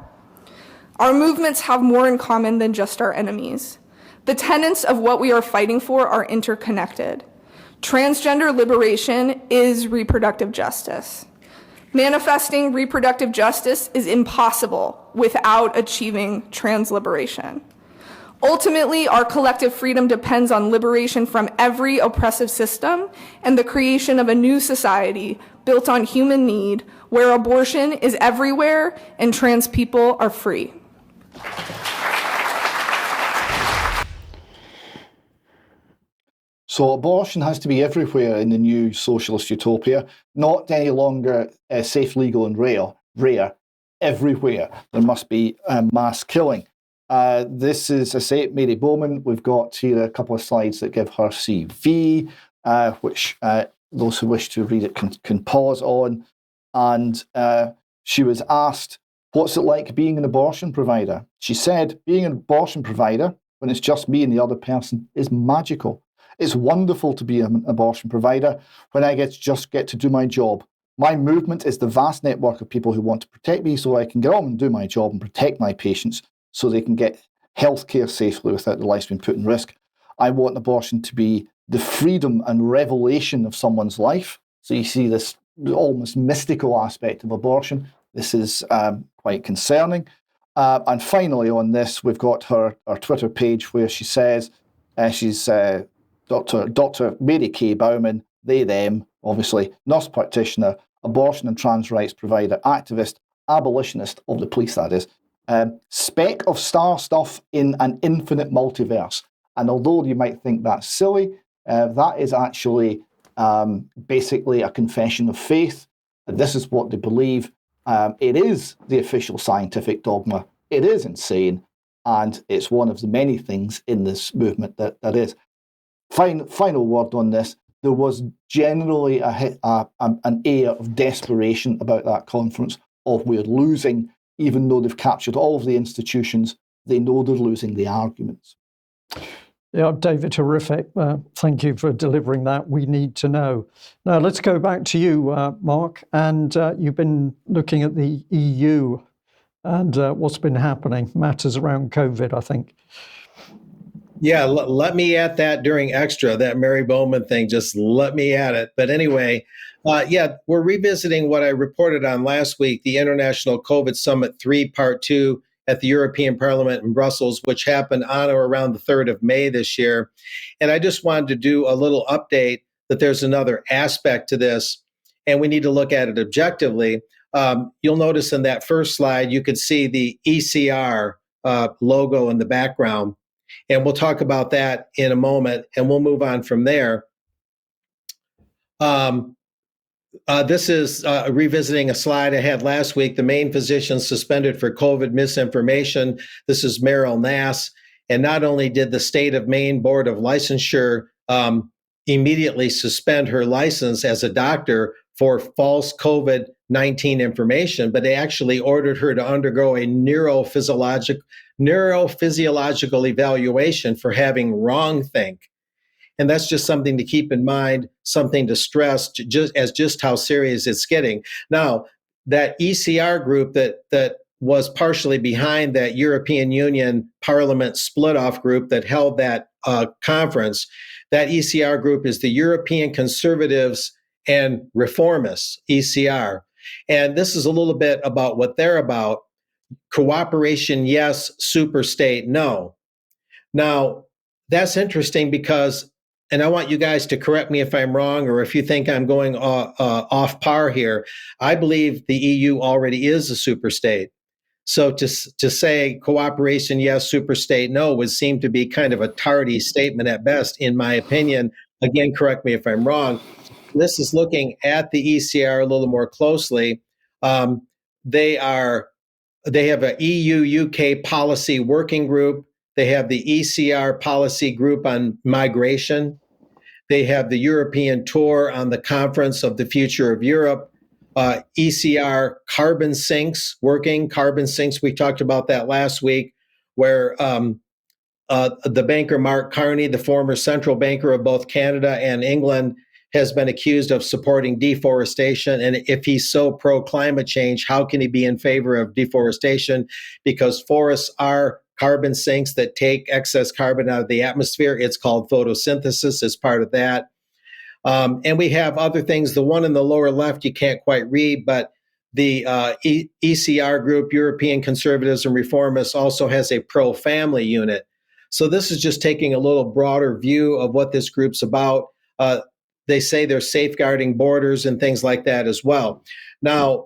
Our movements have more in common than just our enemies. The tenets of what we are fighting for are interconnected. Transgender liberation is reproductive justice. Manifesting reproductive justice is impossible without achieving trans liberation. Ultimately, our collective freedom depends on liberation from every oppressive system and the creation of a new society built on human need, where abortion is everywhere and trans people are free. So abortion has to be everywhere in the new socialist utopia, not any longer safe, legal, and rare. Everywhere there must be mass killing. This is, I say, Mary Bowman. We've got here a couple of slides that give her CV, which those who wish to read it can pause on. And she was asked, what's it like being an abortion provider? She said, being an abortion provider, when it's just me and the other person, is magical. It's wonderful to be an abortion provider when I just get to do my job. My movement is the vast network of people who want to protect me so I can get on and do my job and protect my patients so they can get healthcare safely without their lives being put in risk. I want abortion to be the freedom and revelation of someone's life. So you see this almost mystical aspect of abortion. This is quite concerning. And finally on this, we've got her Twitter page where she says she's Dr. Mary Kay Bauman, they, them, obviously, nurse practitioner, abortion and trans rights provider, activist, abolitionist of the police, that is. Speck of star stuff in an infinite multiverse. And although you might think that's silly, that is actually basically a confession of faith. This is what they believe. It is the official scientific dogma. It is insane. And it's one of the many things in this movement that is. Final word on this. There was generally an air of desperation about that conference, of we're losing, even though they've captured all of the institutions, they know they're losing the arguments. Yeah, David, terrific. Thank you for delivering that. We need to know. Now, let's go back to you, Mark. And you've been looking at the EU and what's been happening, matters around COVID, I think. Yeah, let me at that during extra, that Mary Bowman thing, just let me at it. But anyway, we're revisiting what I reported on last week, the International COVID Summit 3, Part 2 at the European Parliament in Brussels, which happened on or around the 3rd of May this year. And I just wanted to do a little update that there's another aspect to this, and we need to look at it objectively. You'll notice in that first slide, you could see the ECR logo in the background. And we'll talk about that in a moment, and we'll move on from there. This is revisiting a slide I had last week, the main physicians suspended for COVID misinformation. This is Meryl Nass. And not only did the state of Maine Board of Licensure immediately suspend her license as a doctor for false COVID-19 information, but they actually ordered her to undergo a neurophysiological evaluation for having wrongthink. And that's just something to keep in mind, something to stress, just how serious it's getting. Now, that ECR group that was partially behind that European Union Parliament split-off group that held that conference, that ECR group is the European Conservatives and Reformists, ECR. And this is a little bit about what they're about. Cooperation, yes. Superstate, no. Now, that's interesting because, and I want you guys to correct me if I'm wrong or if you think I'm going off par here, I believe the EU already is a superstate. So to say cooperation, yes, superstate, no, would seem to be kind of a tardy statement at best, in my opinion. Again, correct me if I'm wrong. This is looking at the ECR a little more closely. They have an EU-UK policy working group. They have the ECR policy group on migration. They have the European tour on the Conference of the Future of Europe. ECR carbon sinks, we talked about that last week, where the banker Mark Carney, the former central banker of both Canada and England, has been accused of supporting deforestation. And if he's so pro-climate change, how can he be in favor of deforestation? Because forests are carbon sinks that take excess carbon out of the atmosphere. It's called photosynthesis as part of that. And we have other things. The one in the lower left you can't quite read, but the ECR group, European Conservatives and Reformists, also has a pro-family unit. So this is just taking a little broader view of what this group's about. They say they're safeguarding borders and things like that as well. Now,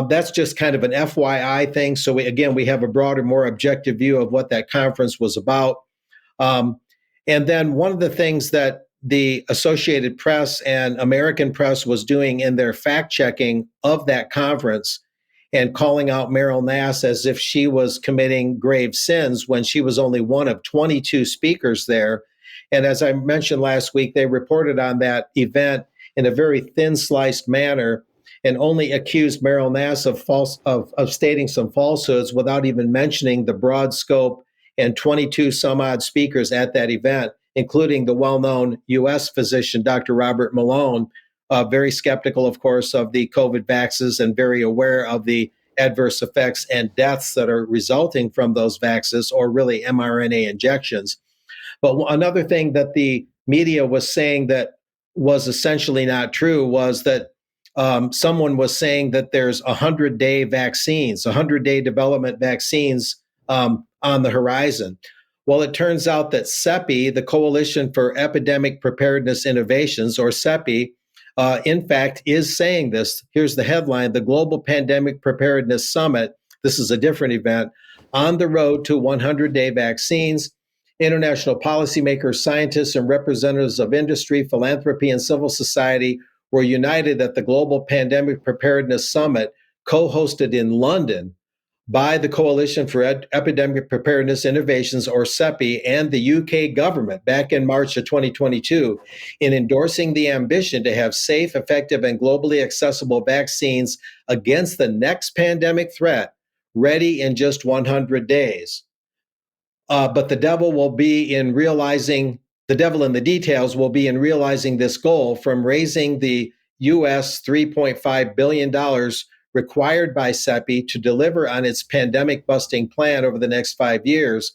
that's just kind of an FYI thing. So we have a broader, more objective view of what that conference was about. And then one of the things that the Associated Press and American Press was doing in their fact-checking of that conference and calling out Meryl Nass as if she was committing grave sins when she was only one of 22 speakers there. And as I mentioned last week, they reported on that event in a very thin-sliced manner and only accused Meryl Nass of stating some falsehoods without even mentioning the broad scope and 22 some odd speakers at that event, including the well-known U.S. physician, Dr. Robert Malone, very skeptical, of course, of the COVID vaccines and very aware of the adverse effects and deaths that are resulting from those vaccines, or really mRNA injections. But another thing that the media was saying that was essentially not true was that someone was saying that there's 100-day vaccines, 100-day development vaccines on the horizon. Well, it turns out that CEPI, the Coalition for Epidemic Preparedness Innovations, or CEPI, in fact, is saying this. Here's the headline: the Global Pandemic Preparedness Summit. This is a different event. On the road to 100-day vaccines, international policymakers, scientists, and representatives of industry, philanthropy, and civil society were united at the Global Pandemic Preparedness Summit, co-hosted in London by the Coalition for Epidemic Preparedness Innovations, or CEPI, and the UK government back in March of 2022, in endorsing the ambition to have safe, effective, and globally accessible vaccines against the next pandemic threat ready in just 100 days. But the devil in the details will be in realizing this goal, from raising the US $3.5 billion required by CEPI to deliver on its pandemic-busting plan over the next 5 years,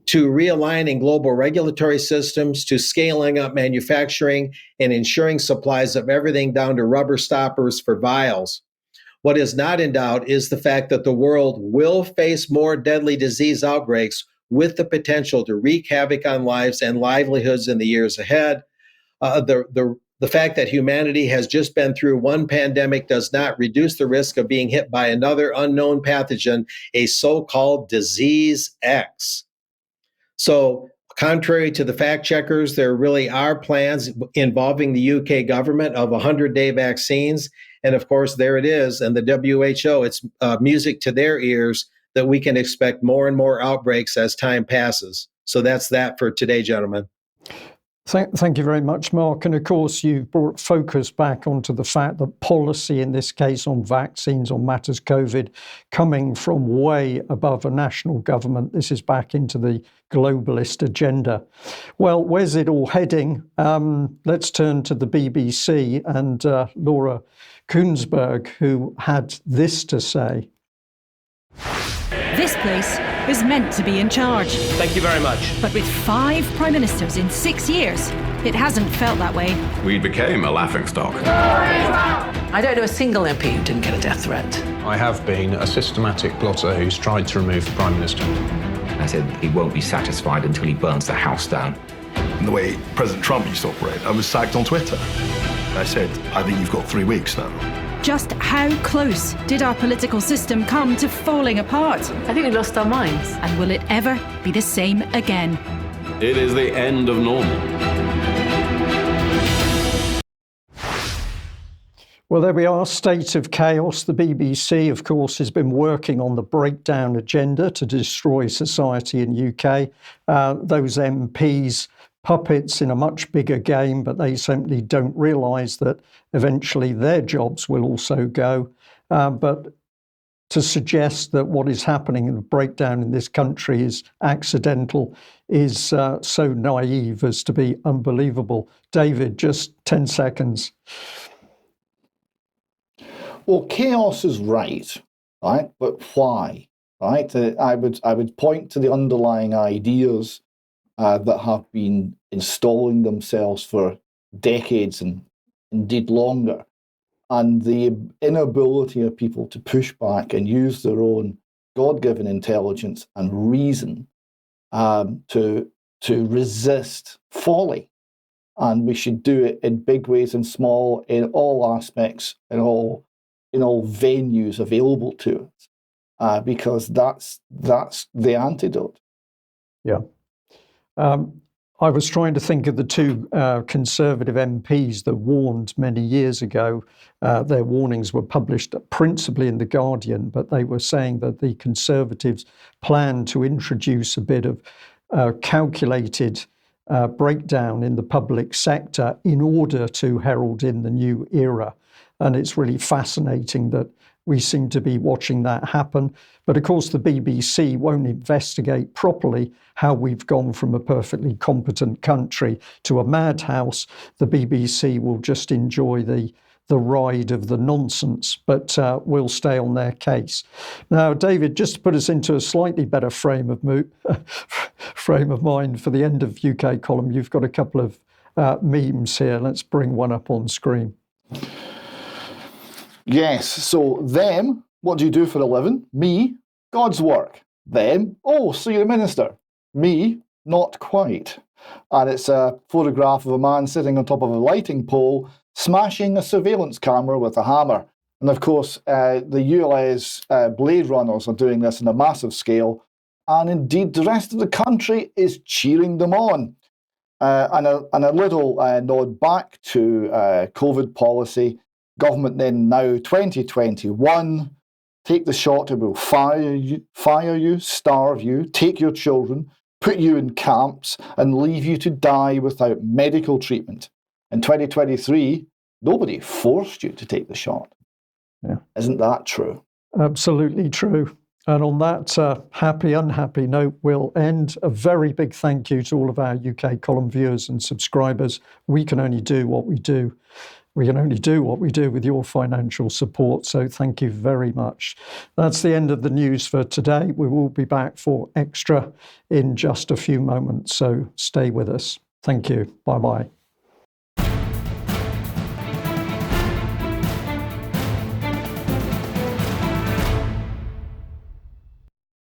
to realigning global regulatory systems, to scaling up manufacturing and ensuring supplies of everything down to rubber stoppers for vials. What is not in doubt is the fact that the world will face more deadly disease outbreaks, with the potential to wreak havoc on lives and livelihoods in the years ahead. The fact that humanity has just been through one pandemic does not reduce the risk of being hit by another unknown pathogen, a so-called disease X. So, contrary to the fact checkers, there really are plans involving the UK government of 100-day vaccines. And of course, there it is. And the WHO, it's music to their ears that we can expect more and more outbreaks as time passes. So that's that for today, gentlemen. Thank you very much, Mark. And of course, you've brought focus back onto the fact that policy, in this case on vaccines, on matters COVID, coming from way above a national government. This is back into the globalist agenda. Well, where's it all heading? Let's turn to the BBC and Laura Kuenssberg, who had this to say. This place is meant to be in charge. Thank you very much. But with 5 prime ministers in 6 years, it hasn't felt that way. We became a laughingstock. I don't know a single MP who didn't get a death threat. I have been a systematic plotter who's tried to remove the Prime Minister. I said he won't be satisfied until he burns the house down. And the way President Trump used to operate, I was sacked on Twitter. I said, I think you've got 3 weeks now. Just how close did our political system come to falling apart? I think we lost our minds. And will it ever be the same again? It is the end of normal. Well, there we are, state of chaos. The BBC, of course, has been working on the breakdown agenda to destroy society in UK. Those MPs, puppets in a much bigger game, but they simply don't realise that eventually their jobs will also go. But to suggest that what is happening in the breakdown in this country is accidental is so naive as to be unbelievable. David, just 10 seconds. Well, chaos is right? But why? Right? I would point to the underlying ideas that have been installing themselves for decades and indeed longer, and the inability of people to push back and use their own God-given intelligence and reason to resist folly. And we should do it in big ways and small, in all aspects, in all venues available to us, because that's the antidote. Yeah. I was trying to think of the 2 Conservative MPs that warned many years ago. Their warnings were published principally in The Guardian, but they were saying that the Conservatives plan to introduce a bit of calculated breakdown in the public sector in order to herald in the new era. And it's really fascinating that we seem to be watching that happen. But of course, the BBC won't investigate properly how we've gone from a perfectly competent country to a madhouse. The BBC will just enjoy the ride of the nonsense, but we'll stay on their case. Now, David, just to put us into a slightly better frame of mind for the end of UK column, you've got a couple of memes here. Let's bring one up on screen. Yes, so them, what do you do for a living? Me, God's work. Them, oh, so you're a minister. Me, not quite. And it's a photograph of a man sitting on top of a lighting pole, smashing a surveillance camera with a hammer. And of course, the ULA's Blade Runners are doing this on a massive scale. And indeed, the rest of the country is cheering them on. And a little nod back to COVID policy. Government then now 2021, take the shot, it will fire you, starve you, take your children, put you in camps, and leave you to die without medical treatment. In 2023, nobody forced you to take the shot. Yeah. Isn't that true? Absolutely true. And on that happy, unhappy note, we'll end. A very big thank you to all of our UK column viewers and subscribers. We can only do what we do. We can only do what we do with your financial support. So thank you very much. That's the end of the news for today. We will be back for Extra in just a few moments. So stay with us. Thank you. Bye-bye.